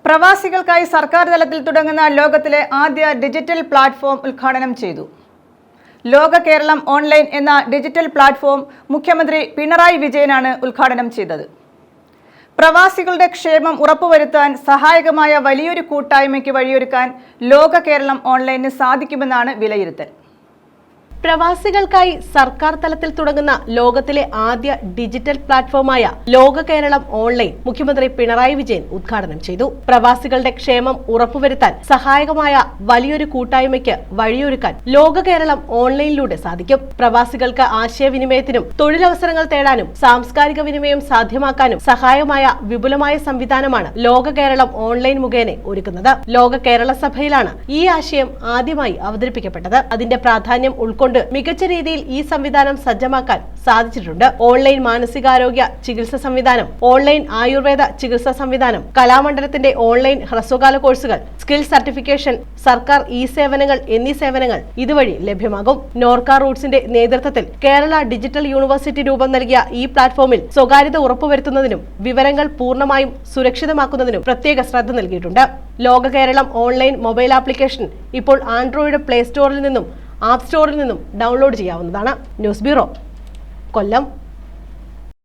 പ്രവാസികൾക്കായി സർക്കാർ തലത്തിൽ തുടങ്ങുന്ന ലോകത്തിലെ ആദ്യ ഡിജിറ്റൽ പ്ലാറ്റ്ഫോം ഉദ്ഘാടനം ചെയ്തു. ലോക കേരളം ഓൺലൈൻ എന്ന ഡിജിറ്റൽ പ്ലാറ്റ്ഫോം മുഖ്യമന്ത്രി പിണറായി വിജയനാണ് ഉദ്ഘാടനം ചെയ്തത്. പ്രവാസികളുടെ ക്ഷേമം ഉറപ്പുവരുത്താൻ സഹായകമായ വലിയൊരു കൂട്ടായ്മയ്ക്ക് വഴിയൊരുക്കാൻ ലോക കേരളം ഓൺലൈനിന് സാധിക്കുമെന്നാണ് വിലയിരുത്തൽ. പ്രവാസികൾക്കായി സർക്കാർ തലത്തിൽ തുടങ്ങുന്ന ലോകത്തിലെ ആദ്യ ഡിജിറ്റൽ പ്ലാറ്റ്ഫോമായ ലോക കേരളം ഓൺലൈൻ മുഖ്യമന്ത്രി പിണറായി വിജയൻ ഉദ്ഘാടനം ചെയ്തു. പ്രവാസികളുടെ ക്ഷേമം ഉറപ്പുവരുത്താൻ സഹായകമായ വലിയൊരു കൂട്ടായ്മയ്ക്ക് വഴിയൊരുക്കാൻ ലോക കേരളം ഓൺലൈനിലൂടെ സാധിക്കും. പ്രവാസികൾക്ക് ആശയവിനിമയത്തിനും തൊഴിലവസരങ്ങൾ തേടാനും സാംസ്കാരിക വിനിമയം സാധ്യമാക്കാനും സഹായമായ വിപുലമായ സംവിധാനമാണ് ലോക കേരളം ഓൺലൈൻ മുഖേന ഒരുക്കുന്നത്. ലോക കേരള സഭയിലാണ് ഈ ആശയം ആദ്യമായി അവതരിപ്പിക്കപ്പെട്ടത്. അതിന്റെ പ്രാധാന്യം ഉൾക്കൊണ്ട് മികച്ച രീതിയിൽ ഈ സംവിധാനം സജ്ജമാക്കാൻ സാധിച്ചിട്ടുണ്ട്. ഓൺലൈൻ മാനസികാരോഗ്യ ചികിത്സ സംവിധാനം, ഓൺലൈൻ ആയുർവേദ ചികിത്സാ സംവിധാനം, കലാമണ്ഡലത്തിന്റെ ഓൺലൈൻ ഹ്രസ്വകാല കോഴ്സുകൾ, സ്കിൽ സർട്ടിഫിക്കേഷൻ, സർക്കാർ ഇ സേവനങ്ങൾ എന്നീ സേവനങ്ങൾ ഇതുവഴി ലഭ്യമാകും. നോർക്ക റൂട്ട്സിന്റെ നേതൃത്വത്തിൽ കേരള ഡിജിറ്റൽ യൂണിവേഴ്സിറ്റി രൂപം നൽകിയ ഈ പ്ലാറ്റ്ഫോമിൽ സ്വകാര്യത ഉറപ്പുവരുത്തുന്നതിനും വിവരങ്ങൾ പൂർണ്ണമായും സുരക്ഷിതമാക്കുന്നതിനും പ്രത്യേക ശ്രദ്ധ നൽകിയിട്ടുണ്ട്. ലോക കേരളം ഓൺലൈൻ മൊബൈൽ ആപ്ലിക്കേഷൻ ഇപ്പോൾ ആൻഡ്രോയിഡ് പ്ലേ സ്റ്റോറിൽ നിന്നും ആപ്പ് സ്റ്റോറിൽ നിന്നും ഡൗൺലോഡ് ചെയ്യാവുന്നതാണ്. ന്യൂസ് ബ്യൂറോ, കൊല്ലം.